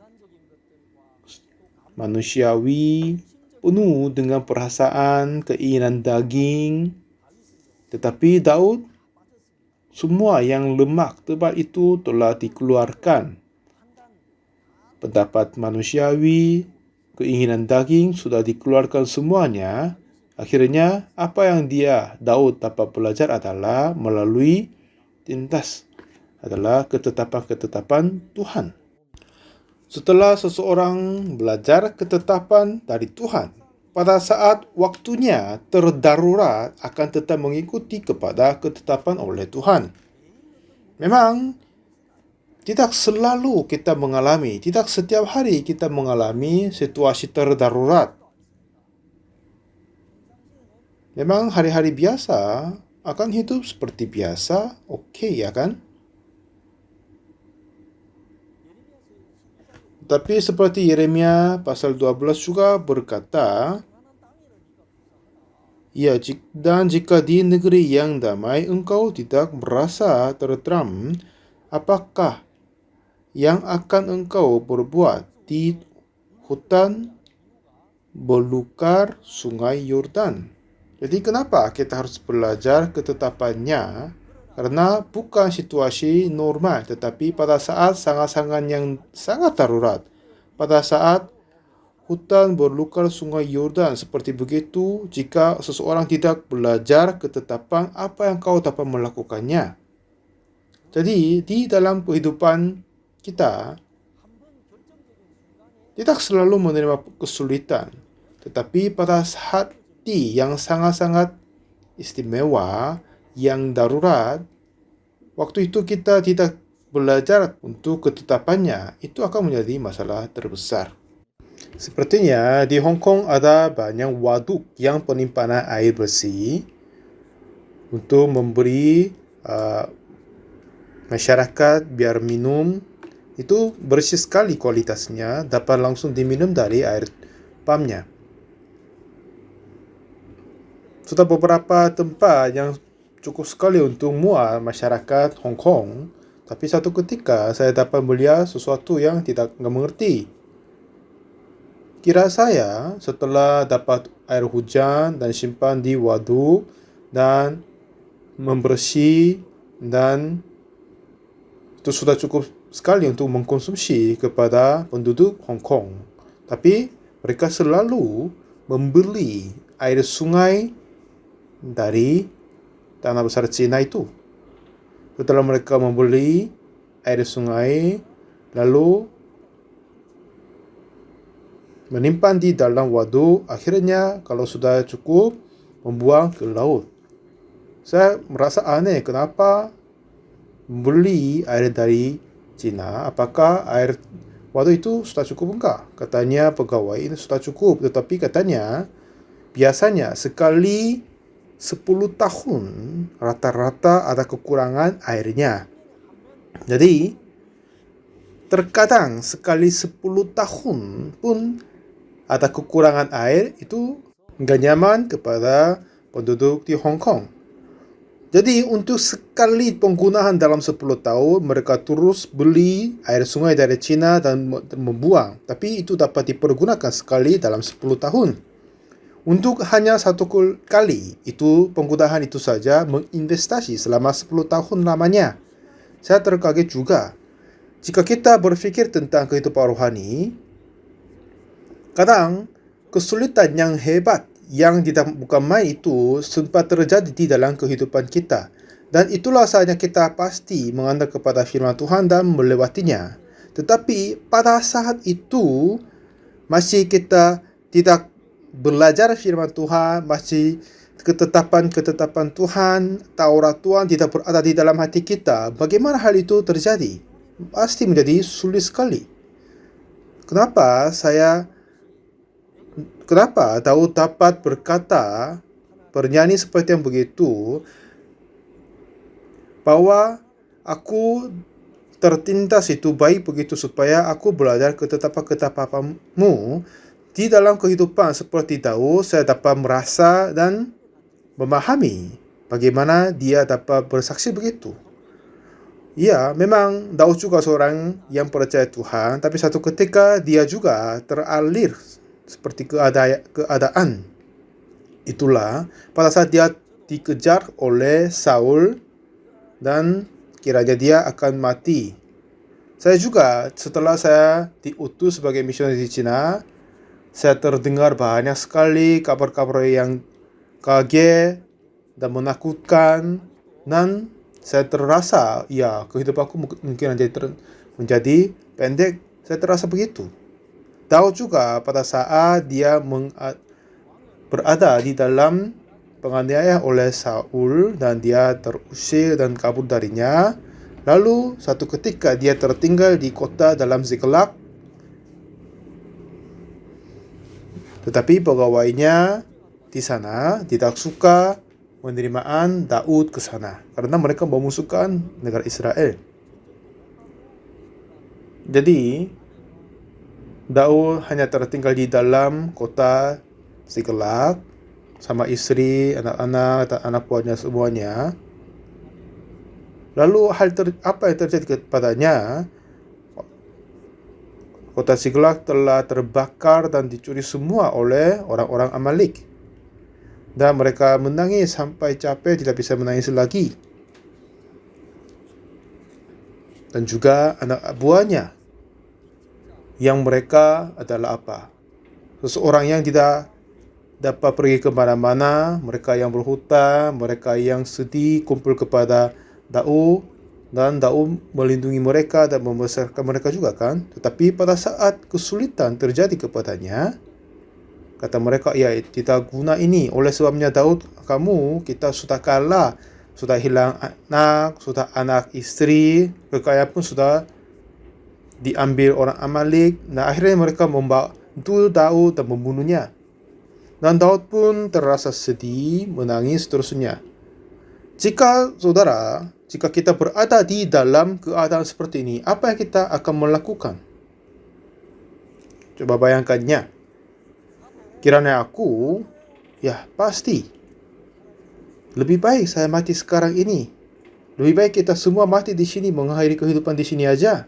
manusiawi, penuh dengan perasaan, keinginan daging. Tetapi Daud, semua yang lemak tebal itu telah dikeluarkan. pendapat manusiawi, keinginan daging sudah dikeluarkan semuanya. Akhirnya, apa yang Daud dapat belajar adalah melalui tintas, adalah ketetapan-ketetapan Tuhan. Setelah seseorang belajar ketetapan dari Tuhan, pada saat waktunya terdarurat akan tetap mengikuti kepada ketetapan oleh Tuhan. Memang tidak selalu kita mengalami, tidak setiap hari kita mengalami situasi terdarurat. Memang hari-hari biasa akan hidup seperti biasa, okey ya kan? Tapi seperti Yeremia pasal 12 juga berkata, ya, dan jika di negeri yang damai engkau tidak merasa tertentram, apakah yang akan engkau berbuat di hutan belukar sungai Yordan? Jadi kenapa kita harus belajar ketetapannya? Karena bukan situasi normal, tetapi pada saat sangat-sangat yang sangat darurat, pada saat hutan belukar sungai Yordan, seperti begitu, jika seseorang tidak belajar ketetapan, apa yang kau dapat melakukannya? Jadi, di dalam kehidupan kita tidak selalu menerima kesulitan, tetapi pada hati yang sangat-sangat istimewa, yang darurat, waktu itu kita tidak belajar untuk ketetapannya, itu akan menjadi masalah terbesar. Sepertinya di Hong Kong ada banyak waduk yang penyimpanan air bersih untuk memberi masyarakat biar minum. Itu bersih sekali kualitasnya, dapat langsung diminum dari air pumpnya. Sudah beberapa tempat yang cukup sekali untuk muat masyarakat Hong Kong, tapi satu ketika saya dapat melihat sesuatu yang tidak mengerti. Kira saya setelah dapat air hujan dan simpan di waduk dan membersih, dan itu sudah cukup sekali untuk mengkonsumsi kepada penduduk Hong Kong. Tapi mereka selalu membeli air sungai dari tanah besar China itu. Setelah mereka membeli air sungai, lalu menimpan di dalam waduk, akhirnya kalau sudah cukup, membuang ke laut. Saya merasa aneh, kenapa membeli air dari China? Apakah air waduk itu sudah cukup enggak? Katanya pegawai ini sudah cukup, tetapi katanya biasanya sekali 10 tahun rata-rata ada kekurangan airnya. Jadi terkadang sekali 10 tahun pun ada kekurangan air, itu enggak nyaman kepada penduduk di Hong Kong. Jadi untuk sekali penggunaan dalam 10 tahun, mereka terus beli air sungai dari China dan membuang. Tapi itu dapat dipergunakan sekali dalam 10 tahun. Untuk hanya satu kali, itu penggunaan itu saja menginvestasi selama 10 tahun lamanya. Saya terkaget juga. Jika kita berfikir tentang kehidupan rohani, kadang kesulitan yang hebat yang tidak bukan main itu sempat terjadi di dalam kehidupan kita. Dan itulah saatnya kita pasti mengandalkan kepada firman Tuhan dan melewatinya. Tetapi pada saat itu masih kita tidak belajar firman Tuhan, masih ketetapan-ketetapan Tuhan, Taurat Tuhan tidak berada di dalam hati kita. Bagaimana hal itu terjadi? Pasti menjadi sulit sekali. Kenapa Daud dapat berkata, bernyanyi seperti yang begitu, bahwa aku tertindas itu baik begitu supaya aku belajar ketetapan-ketetapanmu. Di dalam kehidupan seperti Daud, saya dapat merasa dan memahami bagaimana dia dapat bersaksi begitu. Ya, memang Daud juga seorang yang percaya Tuhan, tapi satu ketika dia juga teralir seperti keadaan. Itulah pada saat dia dikejar oleh Saul dan kiranya dia akan mati. Saya juga setelah saya diutus sebagai misionaris di Cina, saya terdengar banyak sekali kabar-kabar yang kaget dan menakutkan, dan saya terasa kehidupanku mungkin menjadi pendek. Saya terasa begitu. Daud juga pada saat dia berada di dalam penganiayaan oleh Saul dan dia terusir dan kabur darinya. Lalu satu ketika dia tertinggal di kota dalam Ziklag, tetapi pegawainya di sana tidak suka penerimaan Daud ke sana karena mereka memusuhkan negara Israel. Jadi Daud hanya tertinggal di dalam kota Ziklag sama istri, anak-anak, dan anak buahnya semuanya. Lalu apa yang terjadi kepadanya? Kota Ziklag telah terbakar dan dicuri semua oleh orang-orang Amalek. Dan mereka menangis sampai capek tidak bisa menangis lagi. Dan juga anak buahnya, yang mereka adalah apa? Seseorang yang tidak dapat pergi ke mana-mana, mereka yang berhutang, mereka yang sedih kumpul kepada Daud, dan Daud melindungi mereka dan membesarkan mereka juga kan. Tetapi pada saat kesulitan terjadi kepadanya, kata mereka, kita guna ini. Oleh sebabnya Daud, kita sudah kalah, sudah hilang anak, sudah anak istri, kekayaan pun sudah diambil orang Amalek. Nah, akhirnya mereka membantu Daud dan membunuhnya. Dan Daud pun terasa sedih, menangis terusnya. Jika kita berada di dalam keadaan seperti ini, apa yang kita akan melakukan? Coba bayangkannya. Kiranya aku, pasti lebih baik saya mati sekarang ini. Lebih baik kita semua mati di sini, mengakhiri kehidupan di sini aja.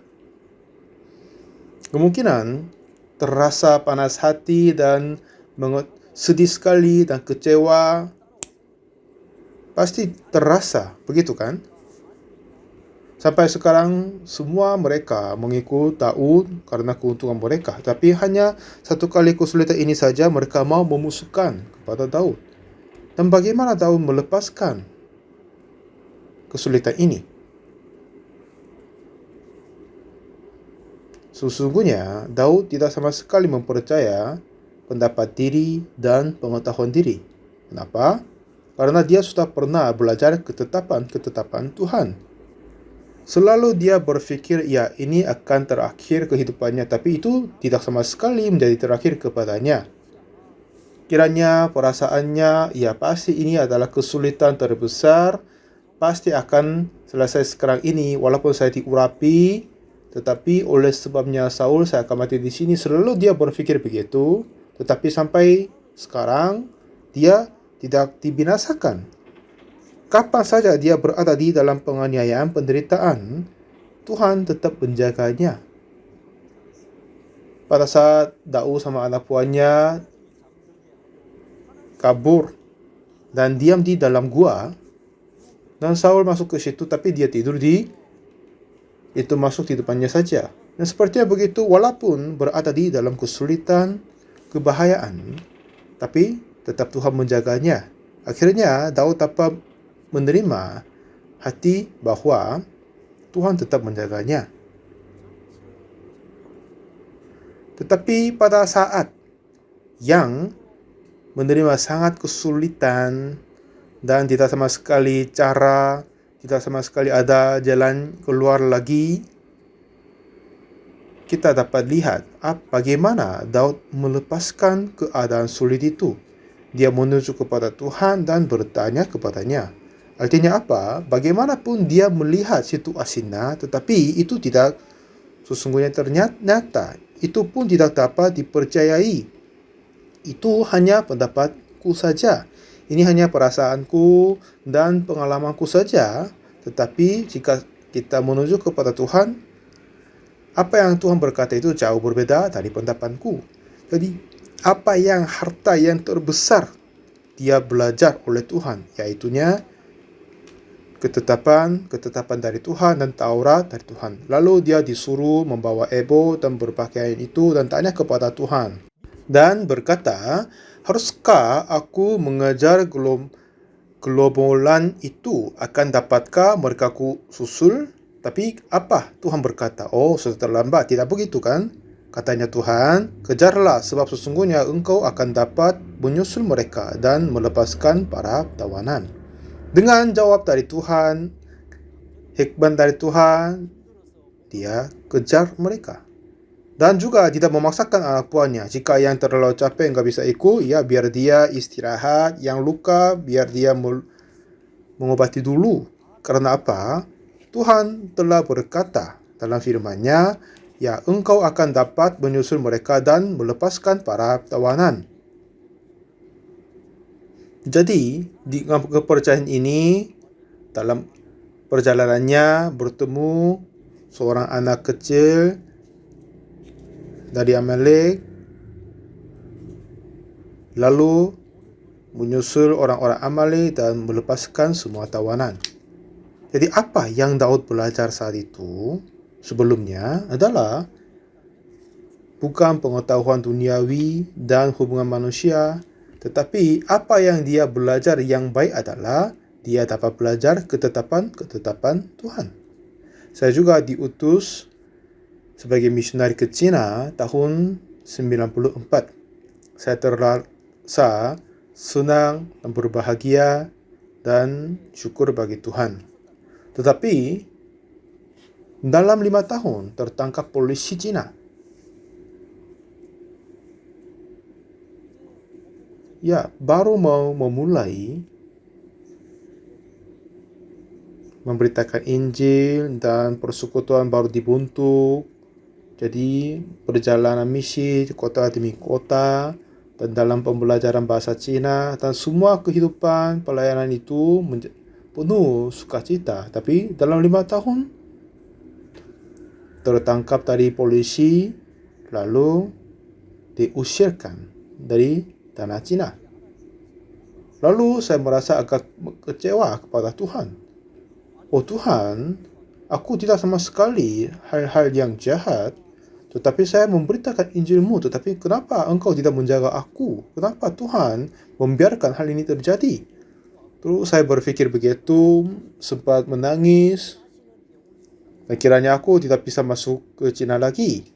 Kemungkinan terasa panas hati dan sedih sekali dan kecewa. Pasti terasa, begitu kan? Sampai sekarang semua mereka mengikut Daud karena keuntungan mereka. Tapi hanya satu kali kesulitan ini saja mereka mau memusuhkan kepada Daud. Dan bagaimana Daud melepaskan kesulitan ini? Sesungguhnya Daud tidak sama sekali mempercaya pendapat diri dan pengetahuan diri. Kenapa? Karena dia sudah pernah belajar ketetapan Tuhan. Selalu dia berpikir, ini akan terakhir kehidupannya, tapi itu tidak sama sekali menjadi terakhir kepadanya. Kiranya perasaannya, pasti ini adalah kesulitan terbesar, pasti akan selesai sekarang ini, walaupun saya diurapi, tetapi oleh sebabnya Saul saya akan mati di sini. Selalu dia berpikir begitu, tetapi sampai sekarang dia tidak dibinasakan. Kapan saja dia berada di dalam penganiayaan, penderitaan, Tuhan tetap menjaganya. Pada saat Daud sama anak buahnya kabur dan diam di dalam gua, dan Saul masuk ke situ, tapi dia tidur itu masuk di depannya saja. Dan sepertinya begitu, walaupun berada di dalam kesulitan, kebahayaan, tapi tetap Tuhan menjaganya. Akhirnya Daud dapat menerima hati bahwa Tuhan tetap menjaganya. Tetapi pada saat yang menerima sangat kesulitan dan tidak sama sekali tidak sama sekali ada jalan keluar lagi, kita dapat lihat bagaimana Daud melepaskan keadaan sulit itu. Dia menuju kepada Tuhan dan bertanya kepadanya. Artinya apa? Bagaimanapun dia melihat situasinya, tetapi itu tidak sesungguhnya ternyata. Itu pun tidak dapat dipercayai. Itu hanya pendapatku saja. Ini hanya perasaanku dan pengalamanku saja. Tetapi jika kita menuju kepada Tuhan, apa yang Tuhan berkata itu jauh berbeda dari pendapatku. Jadi, harta yang terbesar dia belajar oleh Tuhan, yaitunya ketetapan dari Tuhan dan Taurat dari Tuhan. Lalu dia disuruh membawa ebo dan berpakaian itu dan tanya kepada Tuhan. Dan berkata, haruskah aku mengejar gerombolan itu? Akan dapatkah mereka ku susul? Tapi apa? Tuhan berkata, oh sudah terlambat. Tidak begitu kan? Katanya Tuhan, kejarlah sebab sesungguhnya engkau akan dapat menyusul mereka dan melepaskan para tawanan. Dengan jawab dari Tuhan, hikmat dari Tuhan, dia kejar mereka. Dan juga tidak memaksakan anak buahnya. Jika yang terlalu capek nggak bisa ikut, ya biar dia istirahat. Yang luka, biar dia mengobati dulu. Karena apa? Tuhan telah berkata dalam firman-Nya, ya engkau akan dapat menyusul mereka dan melepaskan para tawanan. Jadi, di kepercayaan ini, dalam perjalanannya bertemu seorang anak kecil dari Amalek, lalu menyusul orang-orang Amalek dan melepaskan semua tawanan. Jadi apa yang Daud belajar saat itu sebelumnya adalah bukan pengetahuan duniawi dan hubungan manusia, tetapi apa yang dia belajar yang baik adalah dia dapat belajar ketetapan Tuhan. Saya juga diutus sebagai misionari ke China tahun 94. Saya terasa senang dan berbahagia dan syukur bagi Tuhan. Tetapi dalam 5 tahun tertangkap polisi Cina. Ya, baru mau memulai memberitakan Injil dan persekutuan baru dibentuk. Jadi perjalanan misi kota demi kota dan dalam pembelajaran bahasa Cina dan semua kehidupan pelayanan itu penuh sukacita. Tapi dalam 5 tahun tertangkap dari polisi lalu diusirkan dari tanah Cina. Lalu saya merasa agak kecewa kepada Tuhan. Oh Tuhan, aku tidak sama sekali hal-hal yang jahat, tetapi saya memberitakan Injil-Mu, tetapi kenapa Engkau tidak menjaga aku? Kenapa Tuhan membiarkan hal ini terjadi? Terus saya berpikir begitu, sempat menangis, dan kiranya aku tidak bisa masuk ke Cina lagi.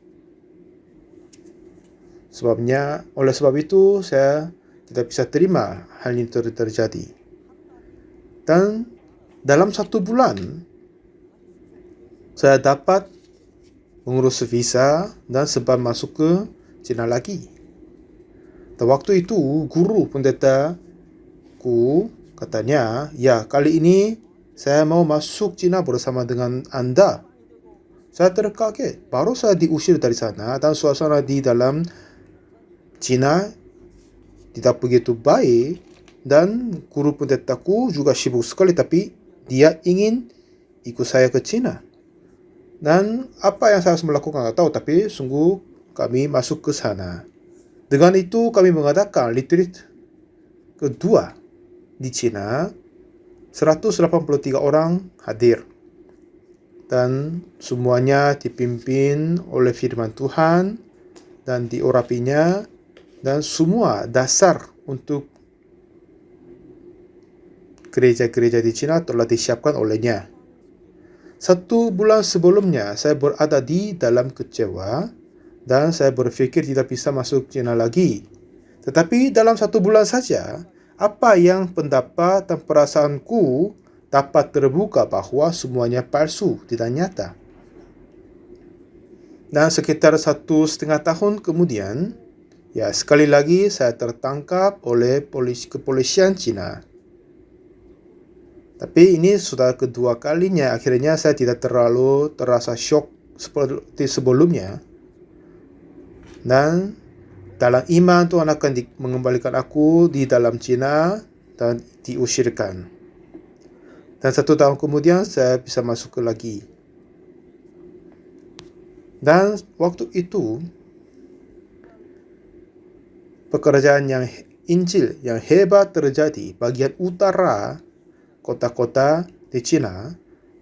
Oleh sebab itu, saya tidak bisa terima hal ini terjadi. Dan dalam 1 bulan, saya dapat mengurus visa dan sempat masuk ke Cina lagi. Dan waktu itu, guru pendetaku katanya, ya kali ini saya mau masuk Cina bersama dengan Anda. Saya terkaget. Baru saya diusir dari sana dan suasana di dalam Cina tidak begitu baik. Dan guru pendetaku juga sibuk sekali, tapi dia ingin ikut saya ke Cina. Dan apa yang saya harus melakukan tidak tahu, tapi sungguh kami masuk ke sana. Dengan itu kami mengadakan retreat kedua di Cina. 183 orang hadir. Dan semuanya dipimpin oleh firman Tuhan dan diurapinya. Dan semua dasar untuk gereja-gereja di Cina telah disiapkan olehnya. 1 bulan sebelumnya saya berada di dalam kecewa dan saya berfikir tidak bisa masuk Cina lagi. Tetapi dalam 1 bulan saja, apa yang pendapat dan perasaanku dapat terbuka bahwa semuanya palsu, tidak nyata. Dan sekitar 1,5 tahun kemudian, ya sekali lagi saya tertangkap oleh kepolisian Cina. Tapi ini sudah kedua kalinya, akhirnya saya tidak terlalu terasa syok seperti sebelumnya. Dan dalam iman Tuhan akan mengembalikan aku di dalam Cina dan diusirkan. Dan 1 tahun kemudian saya bisa masuk lagi. Dan waktu itu pekerjaan Injil yang hebat terjadi bagian utara kota-kota di China,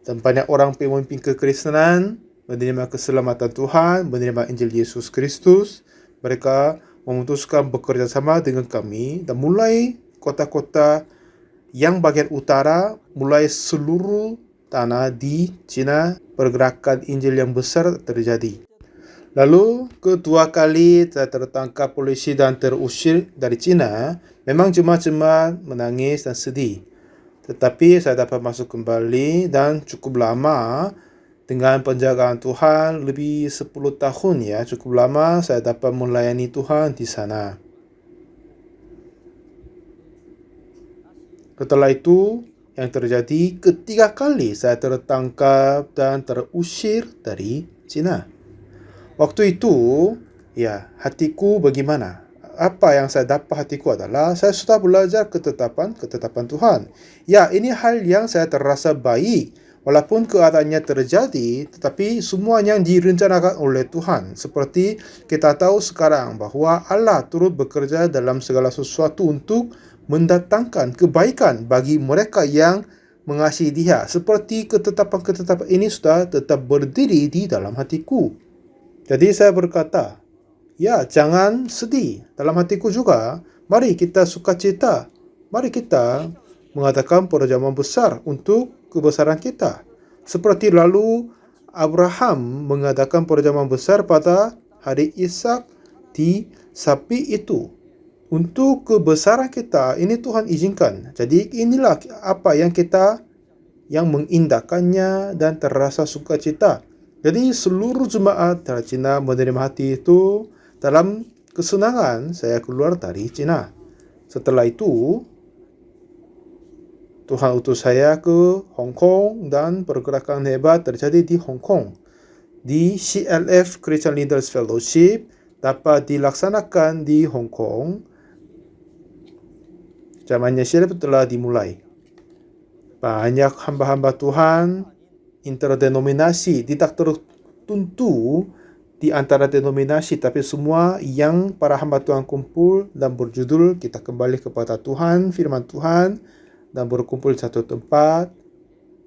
dan banyak orang pemimpin kekristenan menerima keselamatan Tuhan, menerima Injil Yesus Kristus. Mereka memutuskan bekerja sama dengan kami dan mulai kota-kota yang bagian utara, mulai seluruh tanah di China, pergerakan Injil yang besar terjadi. Lalu, kedua kali saya tertangkap polisi dan terusir dari China, memang jemaat-jemaat menangis dan sedih. Tetapi saya dapat masuk kembali dan cukup lama dengan penjagaan Tuhan, lebih 10 tahun ya, cukup lama saya dapat melayani Tuhan di sana. Setelah itu, yang terjadi ketiga kali saya tertangkap dan terusir dari China. Waktu itu, ya, hatiku bagaimana? Apa yang saya dapat hatiku adalah saya sudah belajar ketetapan Tuhan. Ya, ini hal yang saya terasa baik. Walaupun keadaannya terjadi, tetapi semua yang direncanakan oleh Tuhan. Seperti kita tahu sekarang bahwa Allah turut bekerja dalam segala sesuatu untuk mendatangkan kebaikan bagi mereka yang mengasihi Dia. Seperti ketetapan-ketetapan ini sudah tetap berdiri di dalam hatiku. Jadi saya berkata, ya, jangan sedih. Dalam hatiku juga, mari kita sukacita. Mari kita mengadakan perjamuan besar untuk kebesaran kita. Seperti lalu Abraham mengadakan perjamuan besar pada hari Ishak di sapi itu. Untuk kebesaran kita, ini Tuhan izinkan. Jadi inilah apa yang kita yang mengindahkannya dan terasa sukacita. Jadi seluruh jemaat dari China menerima hati itu. Dalam kesenangan saya keluar dari China. Setelah itu, Tuhan utus saya ke Hong Kong dan pergerakan hebat terjadi di Hong Kong. Di CLF Christian Leaders Fellowship dapat dilaksanakan di Hong Kong. Zamannya CLF telah dimulai. Banyak hamba-hamba Tuhan interdenominasi, tidak tertentu di antara denominasi, tapi semua yang para hamba Tuhan kumpul dan berjudul kita kembali kepada Tuhan, firman Tuhan, dan berkumpul di satu tempat.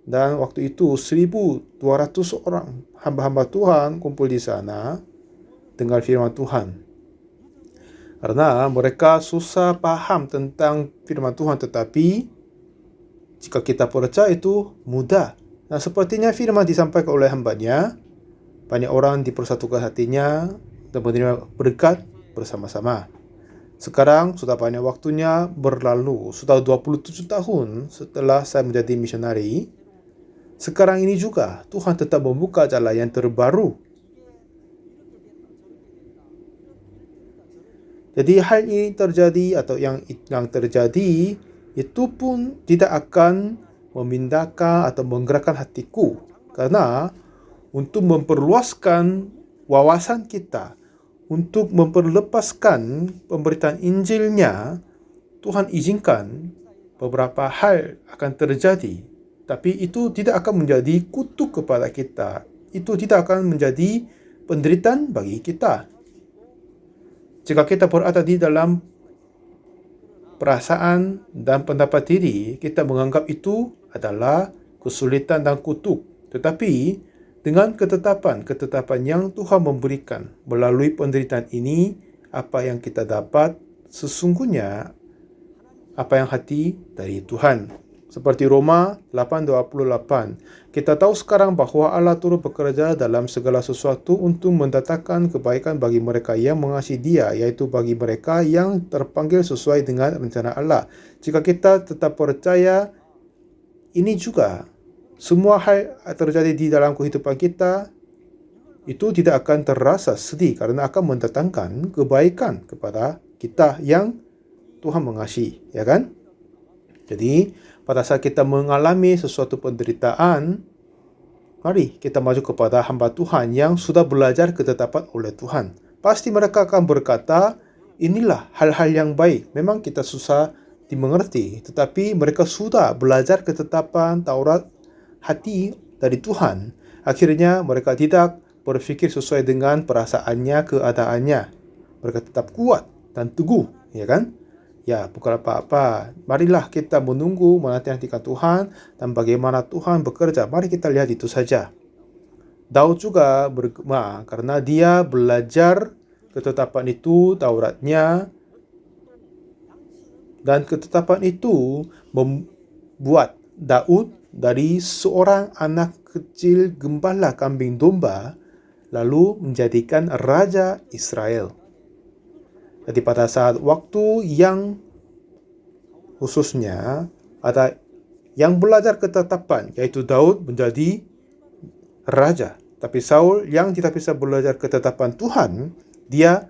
Dan waktu itu 1.200 orang hamba-hamba Tuhan kumpul di sana dengan firman Tuhan. Karena mereka susah paham tentang firman Tuhan, tetapi jika kita percaya itu mudah. Nah, sepertinya firman disampaikan oleh hambanya, banyak orang dipersatukan hatinya dan menerima berkat bersama-sama. Sekarang sudah banyak waktunya berlalu, sudah 27 tahun setelah saya menjadi misionari. Sekarang ini juga Tuhan tetap membuka jalan yang terbaru. Jadi hal ini terjadi atau yang terjadi itu pun tidak akan memindahkan atau menggerakkan hatiku. Karena untuk memperluaskan wawasan kita, untuk memperlepaskan pemberitaan Injilnya, Tuhan izinkan beberapa hal akan terjadi. Tapi itu tidak akan menjadi kutuk kepada kita. Itu tidak akan menjadi penderitaan bagi kita. Jika kita berada di dalam perasaan dan pendapat diri, kita menganggap itu adalah kesulitan dan kutuk. Tetapi dengan ketetapan yang Tuhan memberikan melalui penderitaan ini, apa yang kita dapat sesungguhnya apa yang hati dari Tuhan. Seperti Roma 8:28. Kita tahu sekarang bahwa Allah turut bekerja dalam segala sesuatu untuk mendatangkan kebaikan bagi mereka yang mengasihi Dia, yaitu bagi mereka yang terpanggil sesuai dengan rencana Allah. Jika kita tetap percaya, ini juga semua hal terjadi di dalam kehidupan kita, itu tidak akan terasa sedih karena akan mendatangkan kebaikan kepada kita yang Tuhan mengasihi, ya kan? Jadi, pada saat kita mengalami sesuatu penderitaan, mari kita maju kepada hamba Tuhan yang sudah belajar ketetapan oleh Tuhan. Pasti mereka akan berkata, inilah hal-hal yang baik. Memang kita susah dimengerti, tetapi mereka sudah belajar ketetapan Taurat hati dari Tuhan. Akhirnya mereka tidak berpikir sesuai dengan perasaannya, keadaannya. Mereka tetap kuat dan teguh, ya kan? Ya, bukan apa-apa. Marilah kita menunggu menanti-nantikan Tuhan dan bagaimana Tuhan bekerja. Mari kita lihat itu saja. Daud juga bergema karena dia belajar ketetapan itu, Tauratnya, dan ketetapan itu membuat Daud dari seorang anak kecil gembala kambing domba lalu menjadikan raja Israel. Jadi pada saat waktu yang khususnya ada yang belajar ketetapan, yaitu Daud menjadi raja. Tapi Saul yang tidak bisa belajar ketetapan Tuhan, dia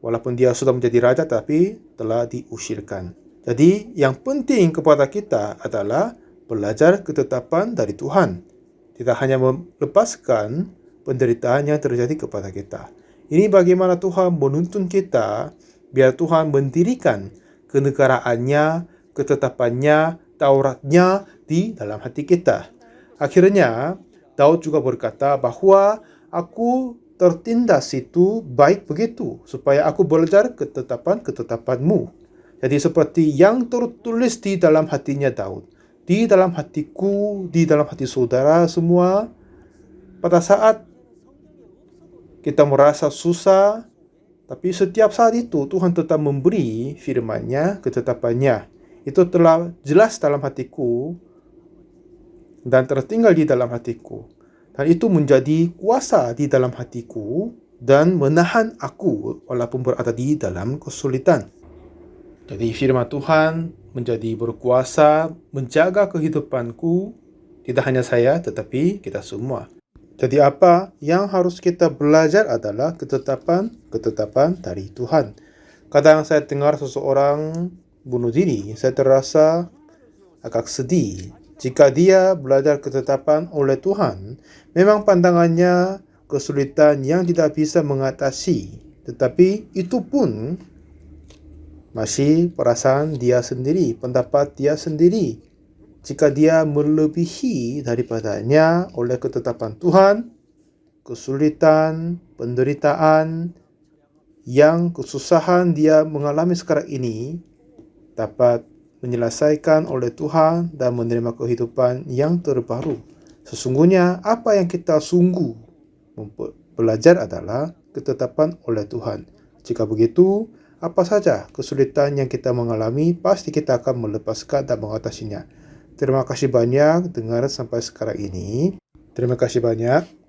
walaupun dia sudah menjadi raja tapi telah diusirkan. Jadi yang penting kepada kita adalah belajar ketetapan dari Tuhan. Tidak hanya melepaskan penderitaan yang terjadi kepada kita. Ini bagaimana Tuhan menuntun kita biar Tuhan mendirikan kenegaraannya, ketetapannya, Tauratnya di dalam hati kita. Akhirnya Daud juga berkata bahwa aku tertindas itu baik begitu, supaya aku belajar ketetapan-ketetapanmu. Jadi seperti yang tertulis di dalam hatinya Daud, di dalam hatiku, di dalam hati saudara semua, pada saat kita merasa susah, tapi setiap saat itu Tuhan tetap memberi firman-Nya, ketetapannya. Itu telah jelas dalam hatiku dan tertinggal di dalam hatiku. Dan itu menjadi kuasa di dalam hatiku dan menahan aku walaupun berada di dalam kesulitan. Jadi firman Tuhan menjadi berkuasa menjaga kehidupanku, tidak hanya saya tetapi kita semua. Jadi apa yang harus kita belajar adalah ketetapan dari Tuhan. Kadang saya dengar seseorang bunuh diri, saya terasa agak sedih. Jika dia belajar ketetapan oleh Tuhan, memang pandangannya kesulitan yang tidak bisa mengatasi. Tetapi itu pun masih perasaan dia sendiri, pendapat dia sendiri. Jika dia melebihi daripadanya oleh ketetapan Tuhan, kesulitan, penderitaan, yang kesusahan dia mengalami sekarang ini dapat menyelesaikan oleh Tuhan dan menerima kehidupan yang terbaru. Sesungguhnya apa yang kita sungguh belajar adalah ketetapan oleh Tuhan. Jika begitu, apa saja kesulitan yang kita mengalami, pasti kita akan melepaskan dan mengatasinya. Terima kasih banyak dengar sampai sekarang ini. Terima kasih banyak.